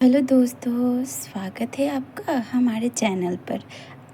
Hello दोस्तों, स्वागत है आपका हमारे चैनल पर।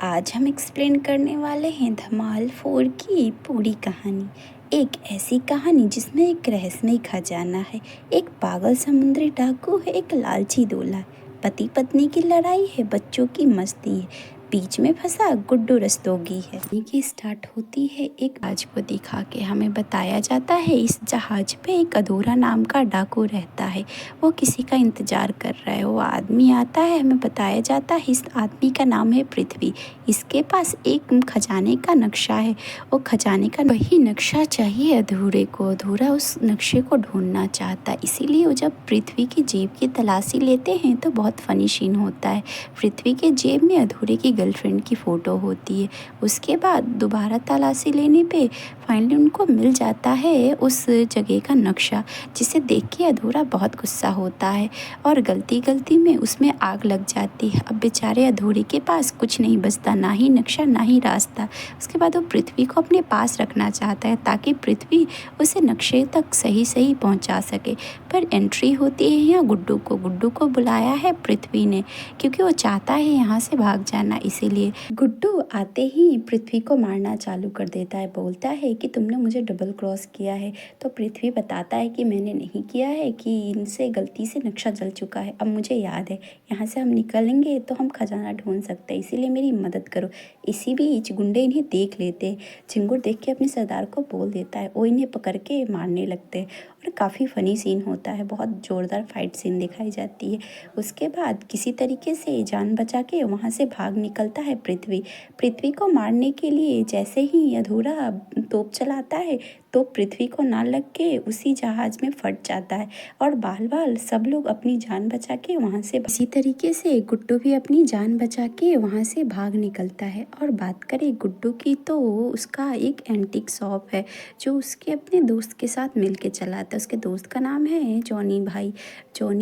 आज हम एक्सप्लेन करने वाले हैं धमाल 4 की पूरी कहानी। एक ऐसी कहानी जिसमें एक रहस्यमय खजाना है, एक पागल समुद्री डाकू है, एक लालची दूल्हा, पति पत्नी की लड़ाई है, बच्चों की मस्ती है, बीच में फंसा गुड्डू रस्तोगी है। ये स्टार्ट होती है एक जहाज को दिखा के। हमें बताया जाता है इस जहाज पे एक अधूरा नाम का डाकू रहता है। वो किसी का इंतजार कर रहा है। वो आदमी आता है, हमें बताया जाता है इस आदमी का नाम है पृथ्वी। इसके पास एक खजाने का नक्शा है। वो खजाने का वही नक्शा चाहिए अधूरे को। अधूरा उस नक्शे को ढूंढना चाहता है, इसीलिए वो जब पृथ्वी की जेब की तलाशी लेते हैं तो बहुत फनी सीन होता है। पृथ्वी के जेब में अधूरे की गर्लफ्रेंड की फ़ोटो होती है। उसके बाद दोबारा तलाशी लेने पे फाइनली उनको मिल जाता है उस जगह का नक्शा, जिसे देख के अधूरा बहुत गुस्सा होता है और गलती में उसमें आग लग जाती है। अब बेचारे अधूरे के पास कुछ नहीं बचता, ना ही नक्शा ना ही रास्ता। उसके बाद वो पृथ्वी को अपने पास रखना चाहता है ताकि पृथ्वी उसे नक्शे तक सही पहुंचा सके। पर एंट्री होती है यहाँ गुड्डू को बुलाया है पृथ्वी ने, क्योंकि वो चाहता है यहाँ से भाग जाना। इसीलिए गुड्डू आते ही पृथ्वी को मारना चालू कर देता है। बोलता है कि तुमने मुझे डबल क्रॉस किया है। तो पृथ्वी बताता है कि मैंने नहीं किया है, कि इनसे गलती से नक्शा जल चुका है। अब मुझे याद है, यहाँ से हम निकलेंगे तो हम खजाना ढूंढ सकते हैं, इसीलिए मेरी मदद करो। इसी बीच गुंडे इन्हें देख लेते हैं। झिंगुर देख के अपने सरदार को बोल देता है। वो इन्हें पकड़ के मारने लगते हैं और काफ़ी फ़नी सीन होता है। बहुत ज़ोरदार फाइट सीन दिखाई जाती है। उसके बाद किसी तरीके से जान बचा के वहाँ से भाग निकलता है पृथ्वी को मारने के लिए। जैसे ही अधूरा तोप चलाता है तो पृथ्वी को ना लग के उसी जहाज में फट जाता है और बाल सब लोग अपनी जान बचा के वहाँ से। इसी तरीके से गुड्डू भी अपनी जान बचा के वहाँ से भाग निकलता है। और बात करें गुड्डू की, तो उसका एक एंटीक शॉप है जो उसके अपने दोस्त के साथ मिल के चलाता है। उसके दोस्त का नाम है जॉनी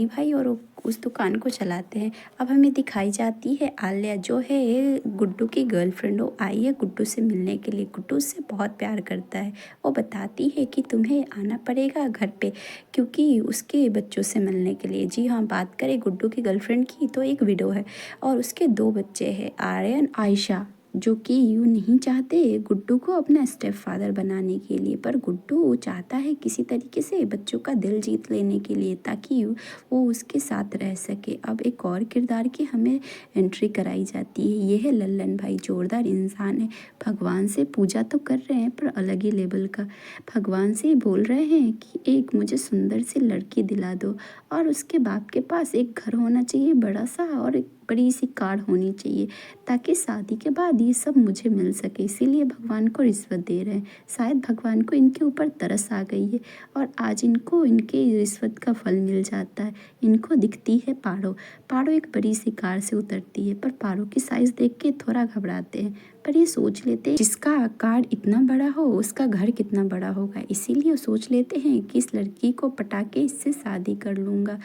भाई और वो उस दुकान को चलाते हैं। अब हमें दिखाई जाती है आलिया, जो है गुड्डू की गर्लफ्रेंड। वो आई है गुड्डू से मिलने के लिए। गुड्डू उससे बहुत प्यार करता है। वो बताती है कि तुम्हें आना पड़ेगा घर पे, क्योंकि उसके बच्चों से मिलने के लिए। जी हाँ, बात करें गुड्डू की गर्लफ्रेंड की, तो एक विडो है और उसके 2 बच्चे हैं, आर्यन आयशा, जो कि यूँ नहीं चाहते गुड्डू को अपना स्टेप फादर बनाने के लिए। पर गुड्डू चाहता है किसी तरीके से बच्चों का दिल जीत लेने के लिए, ताकि वो उसके साथ रह सके। अब एक और किरदार की हमें एंट्री कराई जाती है। ये है लल्लन भाई। जोरदार इंसान है। भगवान से पूजा तो कर रहे हैं पर अलग ही लेवल का। भगवान से बोल रहे हैं कि एक मुझे सुंदर सी लड़की दिला दो, और उसके बाप के पास एक घर होना चाहिए बड़ा सा, और एक बड़ी सी कार होनी चाहिए, ताकि शादी के बाद ये सब मुझे मिल सके। इसीलिए भगवान को रिश्वत दे रहे हैं। शायद भगवान को इनके ऊपर तरस आ गई है और आज इनको इनके रिश्वत का फल मिल जाता है। इनको दिखती है पाड़ो एक बड़ी सी कार से उतरती है, पर पाड़ो की साइज़ देख के थोड़ा घबराते हैं। पर ये सोच लेते हैं जिसका कार इतना बड़ा हो उसका घर कितना बड़ा होगा। इसीलिए वो सोच लेते हैं कि इस लड़की को पटा के इससे शादी कर लूँगा,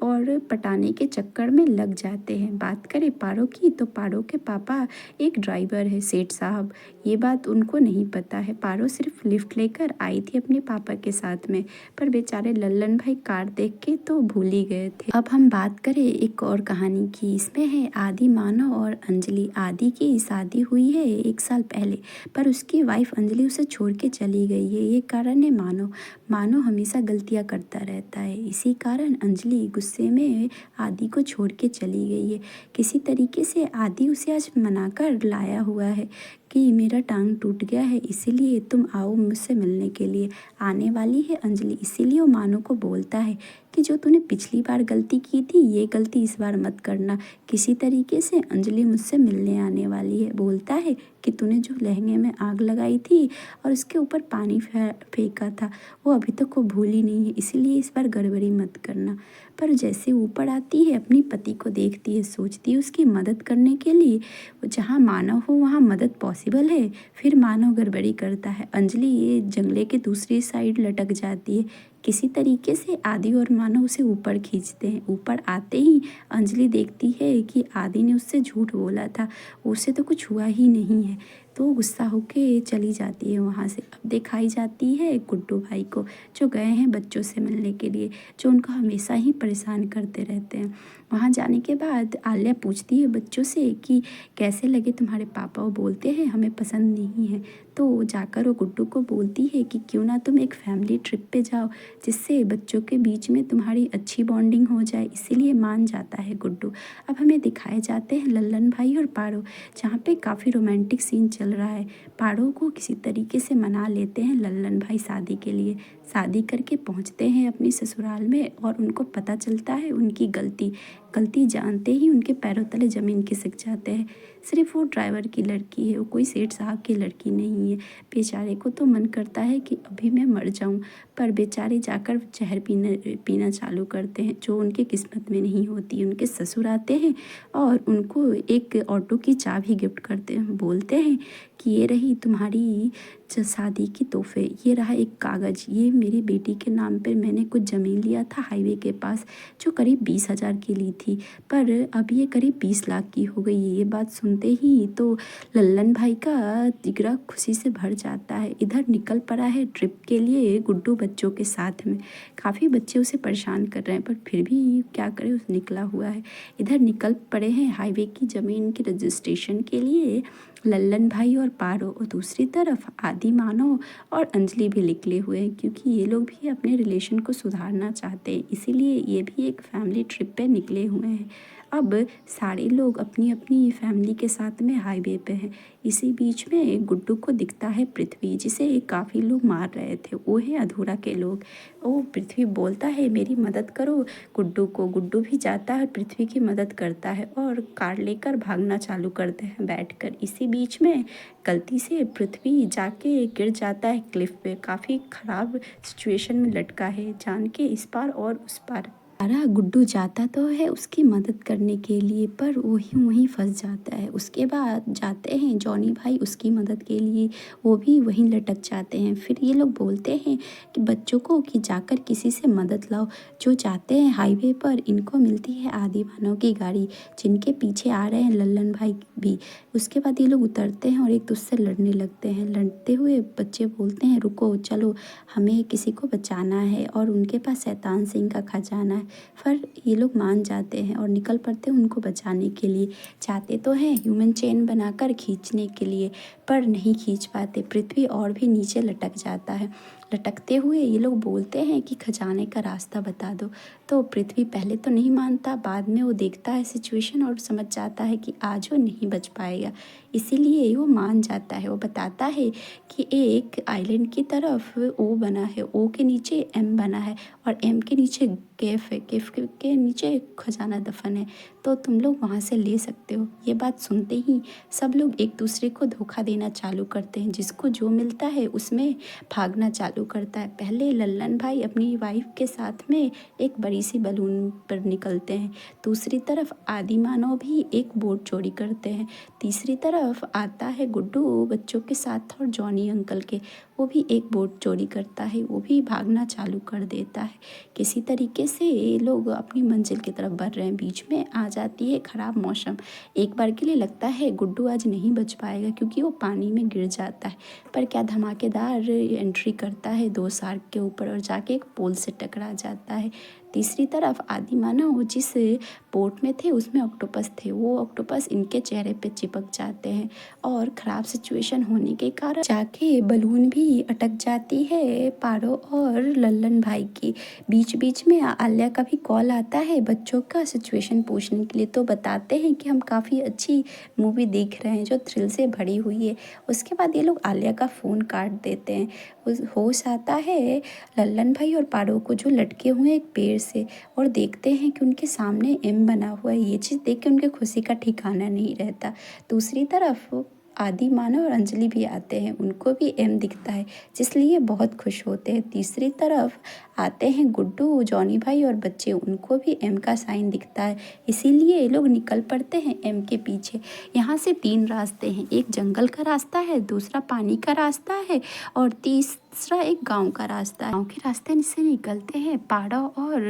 और पटाने के चक्कर में लग जाते हैं। बात करें पारो की, तो पारो के पापा एक ड्राइवर है, सेठ साहब। ये बात उनको नहीं पता है। पारो सिर्फ लिफ्ट लेकर आई थी अपने पापा के साथ में, पर बेचारे लल्लन भाई कार देख के तो भूल ही गए थे। अब हम बात करें एक और कहानी की। इसमें है आदि, मानव और अंजलि। आदि की शादी हुई है 1 साल पहले, पर उसकी वाइफ अंजलि उसे छोड़ के चली गई है। ये कारण है मानव हमेशा गलतियाँ करता रहता है। इसी कारण अंजलि गुस्से में आदि को छोड़ के चली गई है। किसी तरीके से आदि उसे आज मनाकर लाया हुआ है कि मेरा टांग टूट गया है, इसीलिए तुम आओ मुझसे मिलने के लिए। आने वाली है अंजलि, इसीलिए वो मानव को बोलता है कि जो तूने पिछली बार गलती की थी, ये गलती इस बार मत करना। किसी तरीके से अंजलि मुझसे मिलने आने वाली है। बोलता है कि तूने जो लहंगे में आग लगाई थी और उसके ऊपर पानी फेंका था, वो अभी तक वो भूली नहीं है, इसीलिए इस बार गड़बड़ी मत करना। पर जैसे ऊपर आती है, अपनी पति को देखती है, सोचती है उसकी मदद करने के लिए जहाँ मानव हो वहाँ मदद पॉसिबल है। फिर मानव गड़बड़ी करता है। अंजलि ये जंगले के दूसरी साइड लटक जाती है। किसी तरीके से आदि और मानव उसे ऊपर खींचते हैं। ऊपर आते ही अंजलि देखती है कि आदि ने उससे झूठ बोला था, उससे तो कुछ हुआ ही नहीं है। तो गुस्सा होके चली जाती है वहाँ से। अब दिखाई जाती है गुड्डू भाई को, जो गए हैं बच्चों से मिलने के लिए, जो उनको हमेशा ही परेशान करते रहते हैं। वहाँ जाने के बाद आलिया पूछती है बच्चों से कि कैसे लगे तुम्हारे पापा। वो बोलते हैं हमें पसंद नहीं है। तो जाकर वो गुड्डू को बोलती है कि क्यों ना तुम एक फैमिली ट्रिप पे जाओ, जिससे बच्चों के बीच में तुम्हारी अच्छी बॉन्डिंग हो जाए। इसीलिए मान जाता है गुड्डू। अब हमें दिखाए जाते हैं लल्लन भाई और पारो, जहाँ पे काफ़ी रोमांटिक सीन चल रहा है। पारो को किसी तरीके से मना लेते हैं लल्लन भाई शादी के लिए। शादी करके पहुँचते हैं अपनी ससुराल में और उनको पता चलता है उनकी गलती जानते ही उनके पैरों तले ज़मीन खिसक जाते हैं। सिर्फ वो ड्राइवर की लड़की है, वो कोई सेठ साहब की लड़की नहीं है। बेचारे को तो मन करता है कि अभी मैं मर जाऊं, पर बेचारे जाकर जहर पीना चालू करते हैं, जो उनके किस्मत में नहीं होती। उनके ससुर आते हैं और उनको एक ऑटो की चाबी गिफ्ट करते हैं। बोलते हैं कि ये रही तुम्हारी शादी की तोहफे, ये रहा एक कागज़, ये मेरी बेटी के नाम पर मैंने कुछ ज़मीन लिया था हाईवे के पास, जो करीब 20,000 की ली थी, पर अब ये करीब 20 लाख की हो गई है। ये बात सुनते ही तो लल्लन भाई का जिगरा खुशी से भर जाता है। इधर निकल पड़ा है ट्रिप के लिए गुड्डू बच्चों के साथ में। काफ़ी बच्चे उसे परेशान कर रहे हैं, पर फिर भी क्या करे, उस निकला हुआ है। इधर निकल पड़े हैं हाईवे की ज़मीन की रजिस्ट्रेशन के लिए लल्लन भाई और पारो, और दूसरी तरफ आदि मानव और अंजलि भी निकले हुए हैं, क्योंकि ये लोग भी अपने रिलेशन को सुधारना चाहते हैं। इसीलिए ये भी एक फैमिली ट्रिप पे निकले हुए हैं। अब सारे लोग अपनी अपनी फैमिली के साथ में हाईवे पे हैं। इसी बीच में गुड्डू को दिखता है पृथ्वी, जिसे काफ़ी लोग मार रहे थे। वो है अधूरा के लोग। वो पृथ्वी बोलता है मेरी मदद करो गुड्डू को। गुड्डू भी जाता है, पृथ्वी की मदद करता है और कार लेकर भागना चालू करते हैं बैठकर। इसी बीच में गलती से पृथ्वी जाके गिर जाता है क्लिफ पे। काफ़ी ख़राब सिचुएशन में लटका है, जान के इस पार और उस पार। सारा गुड्डू जाता तो है उसकी मदद करने के लिए, पर वही वहीं फंस जाता है। उसके बाद जाते हैं जॉनी भाई उसकी मदद के लिए, वो भी वहीं लटक जाते हैं। फिर ये लोग बोलते हैं कि बच्चों को कि जाकर किसी से मदद लाओ। जो जाते हैं हाईवे पर, इनको मिलती है आदि मानव की गाड़ी, जिनके पीछे आ रहे हैं लल्लन भाई भी। उसके बाद ये लोग उतरते हैं और एक दूसरे से लड़ने लगते हैं। लड़ते हुए बच्चे बोलते हैं रुको, चलो हमें किसी को बचाना है, और उनके पास शैतान सिंह का खजाना है। पर ये लोग मान जाते हैं और निकल पड़ते हैं उनको बचाने के लिए। चाहते तो हैं ह्यूमन चेन बनाकर खींचने के लिए, पर नहीं खींच पाते। पृथ्वी और भी नीचे लटक जाता है। लटकते हुए ये लोग बोलते हैं कि खजाने का रास्ता बता दो। तो पृथ्वी पहले तो नहीं मानता, बाद में वो देखता है सिचुएशन और समझ जाता है कि आज वो नहीं बच पाएगा। इसीलिए वो मान जाता है। वो बताता है कि एक आइलैंड की तरफ ओ बना है, ओ के नीचे एम बना है, और एम के नीचे केफ है, केफ के नीचे खजाना दफन है, तो तुम लोग वहाँ से ले सकते हो। ये बात सुनते ही सब लोग एक दूसरे को धोखा देना चालू करते हैं। जिसको जो मिलता है उसमें भागना चालू करता है। पहले लल्लन भाई अपनी वाइफ के साथ में एक बड़ी सी बलून पर निकलते हैं। दूसरी तरफ आदि मानव भी एक बोट चोरी करते हैं। तीसरी तरफ आता है गुड्डू बच्चों के साथ और जॉनी अंकल के, वो भी एक बोट चोरी करता है, वो भी भागना चालू कर देता है। किसी तरीके से ये लोग अपनी मंजिल की तरफ बढ़ रहे हैं। बीच में आ जाती है ख़राब मौसम। एक बार के लिए लगता है गुड्डू आज नहीं बच पाएगा, क्योंकि वो पानी में गिर जाता है। पर क्या धमाकेदार एंट्री करता है 2 शार्क के ऊपर और जाके एक पोल से टकरा जाता है। तीसरी तरफ आदि मानव जिस बोट में थे उसमें ऑक्टोपस थे। वो ऑक्टोपस इनके चेहरे पे चिपक जाते हैं, और ख़राब सिचुएशन होने के कारण जाके बलून भी अटक जाती है पारो और लल्लन भाई की। बीच बीच में आलिया का भी कॉल आता है बच्चों का सिचुएशन पूछने के लिए। तो बताते हैं कि हम काफ़ी अच्छी मूवी देख रहे हैं जो थ्रिल से भरी हुई है। उसके बाद ये लोग आलिया का फ़ोन काट देते हैं। होश आता है लल्लन भाई और पारो को, जो लटके हुए एक पेड़ से, और देखते हैं कि उनके सामने एम बना हुआ है। ये चीज़ देख के उनके खुशी का ठिकाना नहीं रहता। दूसरी तरफ आदि मानव और अंजलि भी आते हैं, उनको भी एम दिखता है, जिसलिए बहुत खुश होते हैं। तीसरी तरफ आते हैं गुड्डू, जॉनी भाई और बच्चे, उनको भी एम का साइन दिखता है। इसीलिए ये लोग निकल पड़ते हैं एम के पीछे। यहाँ से 3 रास्ते हैं, एक जंगल का रास्ता है, दूसरा पानी का रास्ता है, और दूसरा एक गांव का रास्ता है। गांव के रास्ते से निकलते हैं पाड़ो और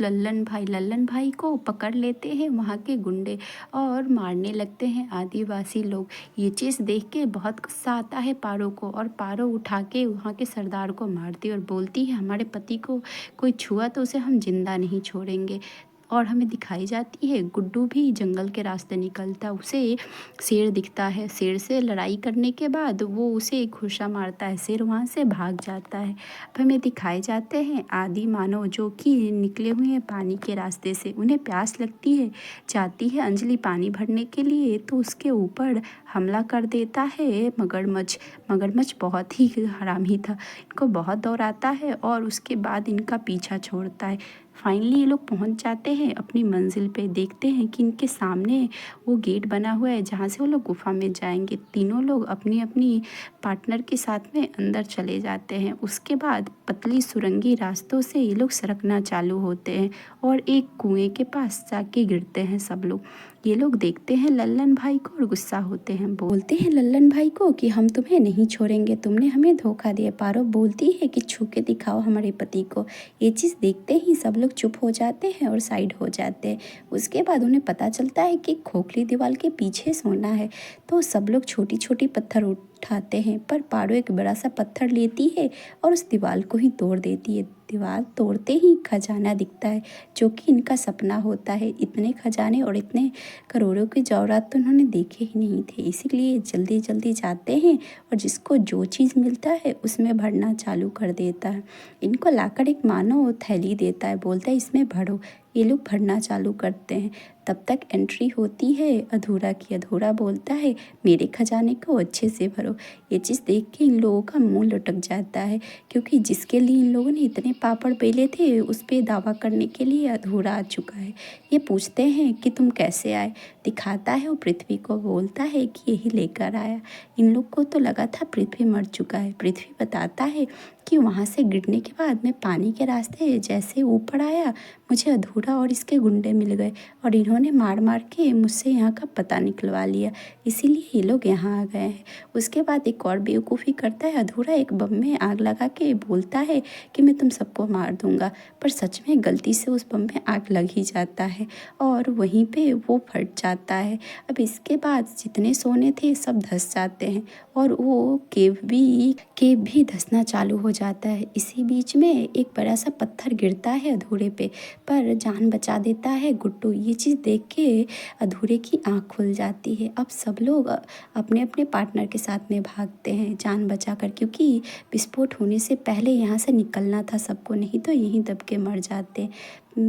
लल्लन भाई को पकड़ लेते हैं वहाँ के गुंडे और मारने लगते हैं आदिवासी लोग। ये चीज़ देख के बहुत गुस्सा आता है पारो को, और पारो उठा के वहाँ के सरदार को मारती है और बोलती है हमारे पति को कोई छुआ तो उसे हम जिंदा नहीं छोड़ेंगे। और हमें दिखाई जाती है गुड्डू भी जंगल के रास्ते निकलता, उसे शेर दिखता है। शेर से लड़ाई करने के बाद वो उसे एक घुसा मारता है, शेर वहाँ से भाग जाता है। अब हमें दिखाए जाते हैं आदि मानव जो कि निकले हुए हैं पानी के रास्ते से। उन्हें प्यास लगती है, जाती है अंजलि पानी भरने के लिए तो उसके ऊपर हमला कर देता है मगरमच्छ। मगरमच्छ बहुत ही हरामी था, इनको बहुत दौड़ाता है और उसके बाद इनका पीछा छोड़ता है। फाइनली ये लोग पहुंच जाते हैं अपनी मंजिल पे। देखते हैं कि इनके सामने वो गेट बना हुआ है जहाँ से वो लोग गुफा में जाएंगे। तीनों लोग अपनी अपनी पार्टनर के साथ में अंदर चले जाते हैं। उसके बाद पतली सुरंगी रास्तों से ये लोग सरकना चालू होते हैं और एक कुएं के पास जाके गिरते हैं सब लोग। ये लोग देखते हैं लल्लन भाई को और गुस्सा होते हैं, बोलते हैं लल्लन भाई को कि हम तुम्हें नहीं छोड़ेंगे, तुमने हमें धोखा दिया। पारो बोलती है कि छू के दिखाओ हमारे पति को। ये चीज़ देखते ही सब लोग चुप हो जाते हैं और साइड हो जाते हैं। उसके बाद उन्हें पता चलता है कि खोखली दीवार के पीछे सोना है, तो सब लोग छोटी छोटी पत्थर उठाते हैं, पर पारो एक बड़ा सा पत्थर लेती है और उस दीवार को ही तोड़ देती है। दीवार तोड़ते ही खजाना दिखता है जो कि इनका सपना होता है। इतने खजाने और इतने करोड़ों की जौरात तो उन्होंने देखे ही नहीं थे, इसीलिए जल्दी जल्दी जाते हैं और जिसको जो चीज़ मिलता है उसमें भरना चालू कर देता है। इनको लाकर एक मानव थैली देता है, बोलता है इसमें भरो। ये लोग भरना चालू करते हैं। तब तक एंट्री होती है अधूरा की। अधूरा बोलता है मेरे खजाने को अच्छे से भरो। ये चीज़ देख के इन लोगों का मुंह लटक जाता है, क्योंकि जिसके लिए इन लोगों ने इतने पापड़ बेले थे उस पर दावा करने के लिए अधूरा आ चुका है। ये पूछते हैं कि तुम कैसे आए। दिखाता है वो पृथ्वी को, बोलता है कि यही लेकर आया। इन लोग को तो लगा था पृथ्वी मर चुका है। पृथ्वी बताता है कि वहाँ से गिरने के बाद मैं पानी के रास्ते जैसे ऊपर आया, मुझे अधूरा और इसके गुंडे मिल गए और इन्होंने मार मार के मुझसे यहाँ का पता निकलवा लिया, इसीलिए ये लोग यहाँ आ गए हैं। उसके बाद एक और बेवकूफ़ी करता है अधूरा, एक बम में आग लगा के बोलता है कि मैं तुम सबको मार दूंगा, पर सच में गलती से उस बम में आग लग ही जाता है और वहीं पे वो फट जाता है। अब इसके बाद जितने सोने थे सब धंस जाते हैं और वो केव भी धंसना चालू हो जाता है। इसी बीच में एक बड़ा सा पत्थर गिरता है अधूरे पे, पर जान बचा देता है गुड्डू। ये चीज़ देख के अधूरे की आँख खुल जाती है। अब सब लोग अपने अपने पार्टनर के साथ में भागते हैं जान बचाकर, क्योंकि विस्फोट होने से पहले यहाँ से निकलना था सबको, नहीं तो यहीं दब के मर जाते।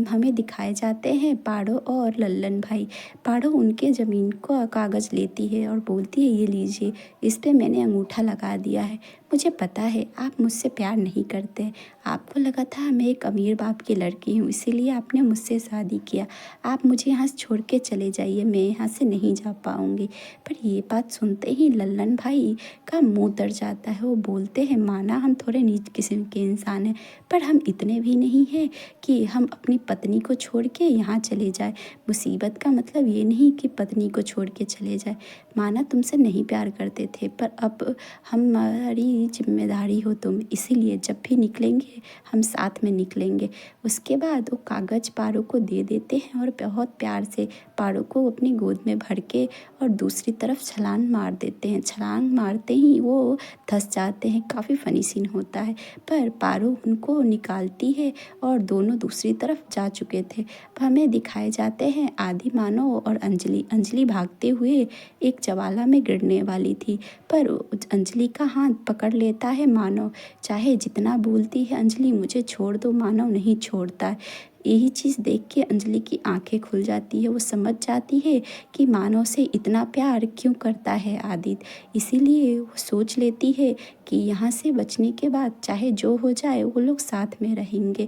हमें दिखाए जाते हैं पाड़ो और लल्लन भाई। पाड़ो उनके ज़मीन को कागज़ लेती है और बोलती है ये लीजिए, इस पे मैंने अंगूठा लगा दिया है। मुझे पता है आप मुझसे प्यार नहीं करते, आपको लगा था मैं एक अमीर बाप की लड़की हूँ इसीलिए आपने मुझसे शादी किया। आप मुझे यहाँ से छोड़ के चले जाइए, मैं यहाँ से नहीं जा पाऊँगी। पर ये बात सुनते ही लल्लन भाई का मुँह तर जाता है। वो बोलते हैं माना हम थोड़े नीच किस्म के इंसान हैं, पर हम इतने भी नहीं हैं कि हम अपनी पत्नी को छोड़ के यहाँ चले जाए। मुसीबत का मतलब ये नहीं कि पत्नी को छोड़ के चले जाए। माना तुमसे नहीं प्यार करते थे, पर अब हमारी जिम्मेदारी हो तुम, इसीलिए जब भी निकलेंगे हम साथ में निकलेंगे। उसके बाद वो कागज़ पारो को दे देते हैं और बहुत प्यार से पारो को अपनी गोद में भर के और दूसरी तरफ छलांग मार देते हैं। छलांग मारते ही वो धंस जाते हैं। काफ़ी फ़नी सीन होता है, पर पारो उनको निकालती है और दोनों दूसरी तरफ जा चुके थे। हमें दिखाए जाते हैं आदि मानव और अंजलि। अंजलि भागते हुए एक ज्वाला में गिरने वाली थी, पर अंजलि का हाथ पकड़ लेता है मानव। चाहे जितना बोलती है अंजलि मुझे छोड़ दो, मानव नहीं छोड़ता है। यही चीज़ देख के अंजलि की आंखें खुल जाती है। वो समझ जाती है कि मानव से इतना प्यार क्यों करता है आदित्य। इसीलिए वो सोच लेती है कि यहाँ से बचने के बाद चाहे जो हो जाए वो लोग साथ में रहेंगे।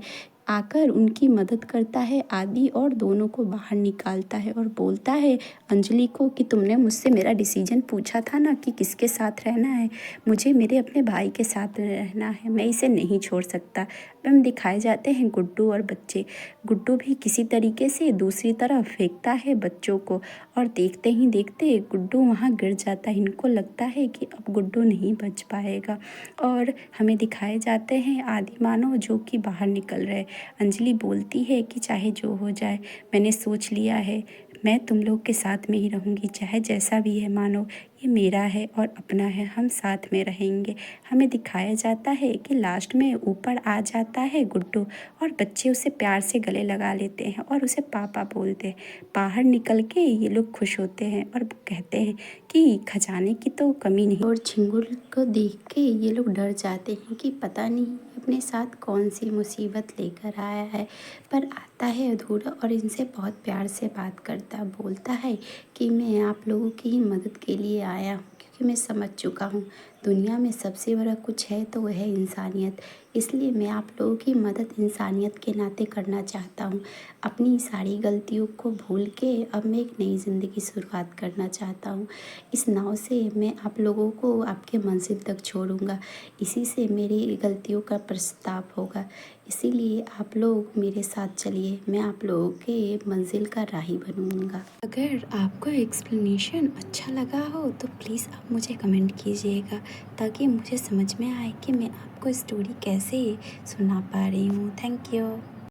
आकर उनकी मदद करता है आदि और दोनों को बाहर निकालता है और बोलता है अंजलि को कि तुमने मुझसे मेरा डिसीजन पूछा था ना कि किसके साथ रहना है। मुझे मेरे अपने भाई के साथ रहना है, मैं इसे नहीं छोड़ सकता। हम दिखाए जाते हैं गुड्डू और बच्चे। गुड्डू भी किसी तरीके से दूसरी तरफ फेंकता है बच्चों को और देखते ही देखते गुड्डू वहाँ गिर जाता है। इनको लगता है कि अब गुड्डू नहीं बच पाएगा और हमें दिखाए जाते हैं आदि मानव जो कि बाहर निकल रहे। अंजलि बोलती है कि चाहे जो हो जाए, मैंने सोच लिया है, मैं तुम लोग के साथ में ही रहूँगी, चाहे जैसा भी है मानो, ये मेरा है और अपना है, हम साथ में रहेंगे। हमें दिखाया जाता है कि लास्ट में ऊपर आ जाता है गुड्डू और बच्चे उसे प्यार से गले लगा लेते हैं और उसे पापा बोलते हैं। बाहर निकल के ये लोग खुश होते हैं और कहते हैं कि खजाने की तो कमी नहीं। और झिंगुर को देख के ये लोग डर जाते हैं कि पता नहीं अपने साथ कौन सी मुसीबत लेकर आया है, पर आता है अधूरा और इनसे बहुत प्यार से बात करता, बोलता है कि मैं आप लोगों की ही मदद के लिए आया हूँ क्योंकि मैं समझ चुका हूँ दुनिया में सबसे बड़ा कुछ है तो वह है इंसानियत। इसलिए मैं आप लोगों की मदद इंसानियत के नाते करना चाहता हूँ। अपनी सारी गलतियों को भूल के अब मैं एक नई ज़िंदगी शुरुआत करना चाहता हूँ। इस नाव से मैं आप लोगों को आपके मंजिल तक छोड़ूंगा, इसी से मेरी गलतियों का पछतावा होगा। इसीलिए आप लोग मेरे साथ चलिए, मैं आप लोगों के मंजिल का राही बनूंगा। अगर आपको एक्सप्लेनेशन अच्छा लगा हो तो प्लीज़ आप मुझे कमेंट कीजिएगा ताकि मुझे समझ में आए कि मैं आपको स्टोरी कैसे सुना पा रही हूँ। Thank you.